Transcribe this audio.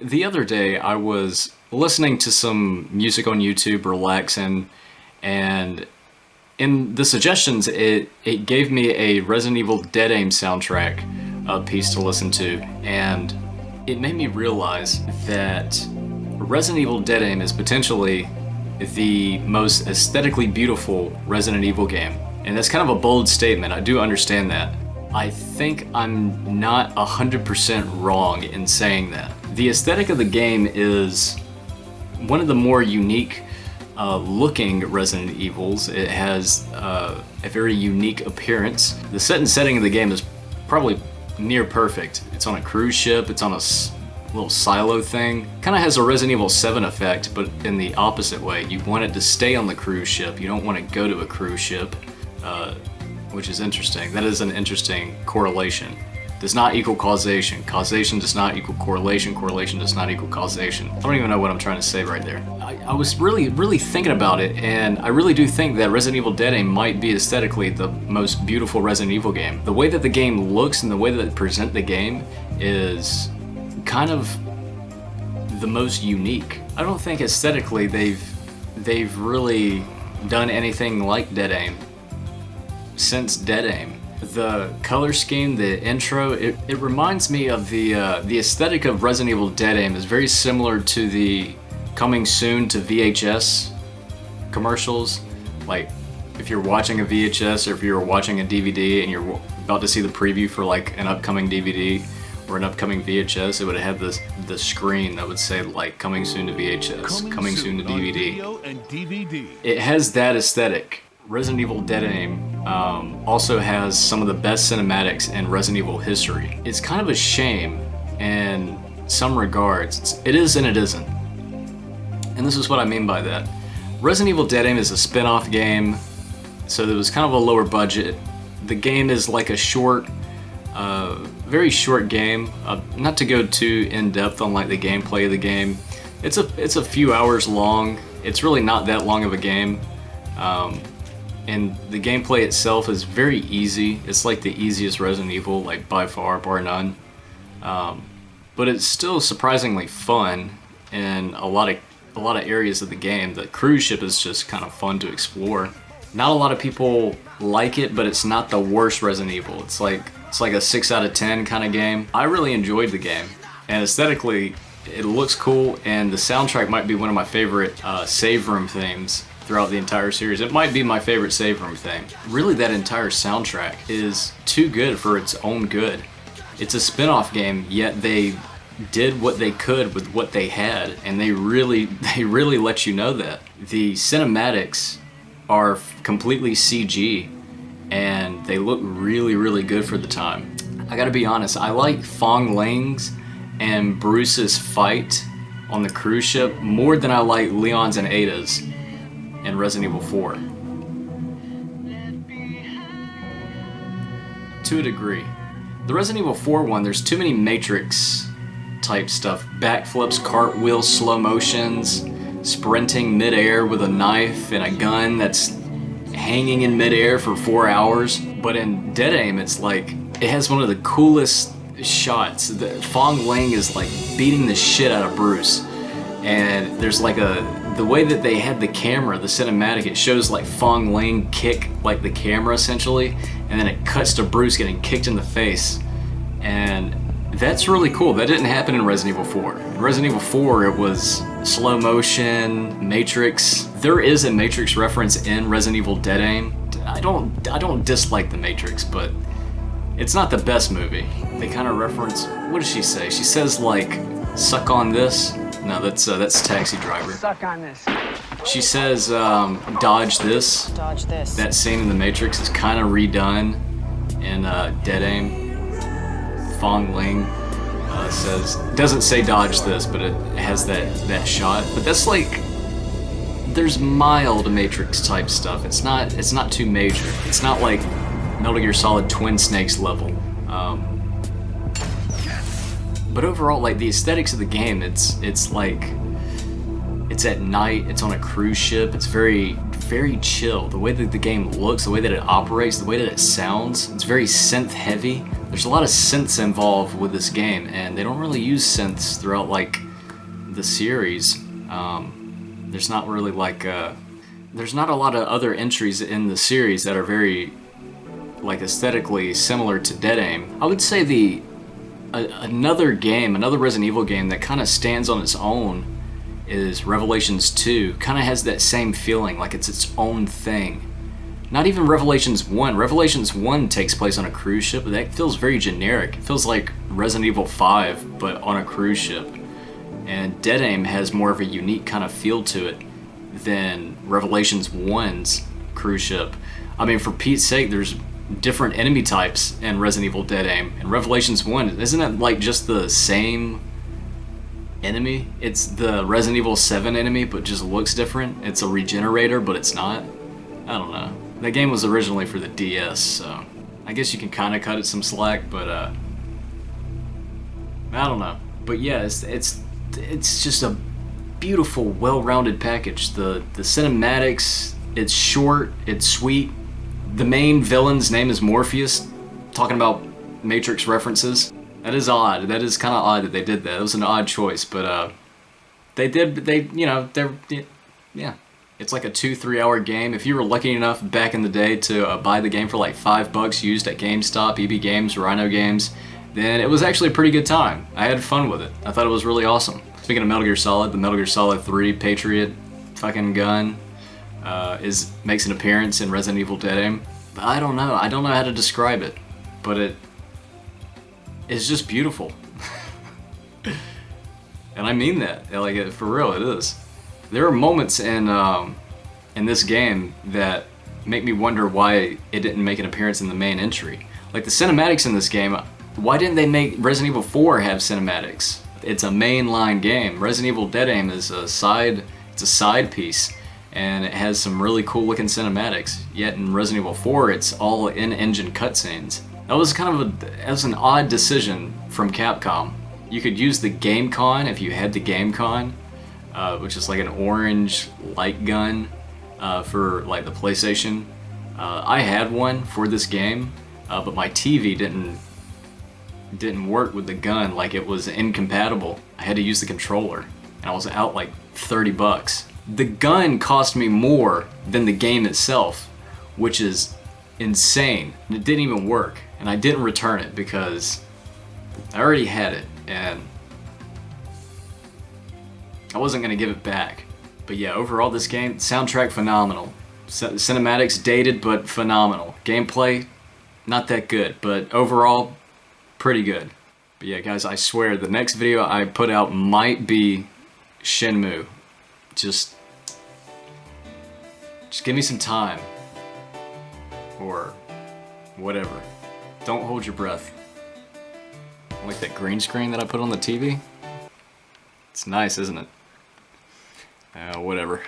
The other day I was listening to some music on YouTube, relaxing, and in the suggestions it gave me a Resident Evil Dead Aim soundtrack piece to listen to, and it made me realize that Resident Evil Dead Aim is potentially the most aesthetically beautiful Resident Evil game. And that's kind of a bold statement, I do understand that. I think I'm not 100% wrong in saying that. The aesthetic of the game is one of the more unique looking Resident Evils. It has a very unique appearance. The set and setting of the game is probably near perfect. It's on a cruise ship, it's on a little silo thing. Kind of has a Resident Evil 7 effect, but in the opposite way. You want it to stay on the cruise ship, you don't want to go to a cruise ship, which is interesting. That is an interesting correlation. Does not equal causation. Causation does not equal correlation. Correlation does not equal causation. I don't even know what I'm trying to say right there. I was really thinking about it, and I really do think that Resident Evil Dead Aim might be aesthetically the most beautiful Resident Evil game. The way that the game looks and the way that they present the game is kind of the most unique. I don't think aesthetically they've really done anything like Dead Aim since Dead Aim. The color scheme, the intro, it reminds me of the aesthetic of Resident Evil Dead Aim is very similar to the coming soon to VHS commercials. Like if you're watching a VHS or if you're watching a DVD and you're about to see the preview for like an upcoming DVD or an upcoming VHS, it would have the screen that would say like coming soon to VHS, coming soon to DVD. It has that aesthetic. Resident Evil Dead Aim also has some of the best cinematics in Resident Evil history. It's kind of a shame in some regards. It is and it isn't. And this is what I mean by that. Resident Evil Dead Aim is a spin-off game, so it was kind of a lower budget. The game is like a short, very short game. Not to go too in-depth on like the gameplay of the game. It's a few hours long. It's really not that long of a game. And the gameplay itself is very easy. It's like the easiest Resident Evil, like by far, bar none. But it's still surprisingly fun in a lot of areas of the game. The cruise ship is just kind of fun to explore. Not a lot of people like it, but it's not the worst Resident Evil. It's like a 6 out of 10 kind of game. I really enjoyed the game, and aesthetically, it looks cool. And the soundtrack might be one of my favorite save room themes throughout the entire series. It might be my favorite save room thing. Really, that entire soundtrack is too good for its own good. It's a spin-off game, yet they did what they could with what they had, and they really let you know that. The cinematics are completely CG, and they look really good for the time. I gotta be honest, I like 𝓐𝓮𝓼𝓽𝓱𝓮𝓽𝓼𝓽's and Bruce's fight on the cruise ship more than I like Leon's and Ada's in Resident Evil 4. To a degree. The Resident Evil 4 one, there's too many Matrix type stuff. Backflips, cartwheels, slow motions, sprinting midair with a knife and a gun that's hanging in midair for 4 hours. But in Dead Aim, it's like, it has one of the coolest shots. The 𝓐𝓮𝓼𝓽𝓱𝓮 is like beating the shit out of Bruce. And there's like the way that they had the camera, the cinematic, it shows like 𝓐𝓮𝓼𝓽𝓱𝓮 kick like the camera essentially, and then it cuts to Bruce getting kicked in the face. And that's really cool. That didn't happen in Resident Evil 4. In Resident Evil 4, it was slow motion, Matrix. There is a Matrix reference in Resident Evil Dead Aim. I don't dislike the Matrix, but it's not the best movie. They kind of reference, what does she say? She says like, suck on this. No, that's Taxi Driver. Suck on this. She says, dodge this. Dodge this. That scene in The Matrix is kind of redone in Dead Aim. 𝓐𝓮𝓼𝓽𝓱𝓮 says, doesn't say dodge this, but it has that shot. But that's like, there's mild Matrix type stuff. It's not too major. It's not like Metal Gear Solid Twin Snakes level. But overall, like the aesthetics of the game, it's like, it's at night, it's on a cruise ship, it's very chill. The way that the game looks, the way that it operates, the way that it sounds, it's very synth heavy. There's a lot of synths involved with this game, and they don't really use synths throughout like the series, there's not really like there's not a lot of other entries in the series that are very like aesthetically similar to Dead Aim. I would say another Resident Evil game that kind of stands on its own is Revelations 2. Kind of has that same feeling, like it's its own thing. Not even Revelations 1. Revelations 1 takes place on a cruise ship, but that feels very generic. It feels like Resident Evil 5, but on a cruise ship. And Dead Aim has more of a unique kind of feel to it than Revelations 1's cruise ship. I mean, for Pete's sake, there's different enemy types in Resident Evil Dead Aim. In Revelations 1, isn't it like just the same enemy? It's the Resident Evil 7 enemy, but just looks different. It's a regenerator, but it's not. I don't know. That game was originally for the DS, so I guess you can kind of cut it some slack, but I don't know. But yeah, it's just a beautiful, well-rounded package. The cinematics, it's short, it's sweet. The main villain's name is Morpheus, talking about Matrix references. That is odd. That is kind of odd that they did that. It was an odd choice, but yeah. It's like a 2-3 hour game. If you were lucky enough back in the day to buy the game for like $5 used at GameStop, EB Games, Rhino Games, then it was actually a pretty good time. I had fun with it. I thought it was really awesome. Speaking of Metal Gear Solid, the Metal Gear Solid 3 Patriot fucking gun makes an appearance in Resident Evil Dead Aim. But I don't know how to describe it, but it's just beautiful. And I mean that, like, for real, it is. There are moments in this game that make me wonder why it didn't make an appearance in the main entry. Like the cinematics in this game, why didn't they make Resident Evil 4 have cinematics? It's a mainline game. Resident Evil Dead Aim is a side piece, and it has some really cool looking cinematics. Yet in Resident Evil 4, it's all in-engine cutscenes. That was an odd decision from Capcom. You could use the GameCon if you had the GameCon, which is like an orange light gun for like the PlayStation. I had one for this game, but my TV didn't work with the gun. Like, it was incompatible. I had to use the controller, and I was out like $30. The gun cost me more than the game itself, which is insane. And it didn't even work, and I didn't return it because I already had it, and I wasn't gonna give it back. But yeah, overall this game, soundtrack phenomenal. Cinematics dated but phenomenal. Gameplay, not that good, but overall, pretty good. But yeah guys, I swear the next video I put out might be Shenmue. Just give me some time. Or whatever. Don't hold your breath. Like that green screen that I put on the TV? It's nice, isn't it? Whatever.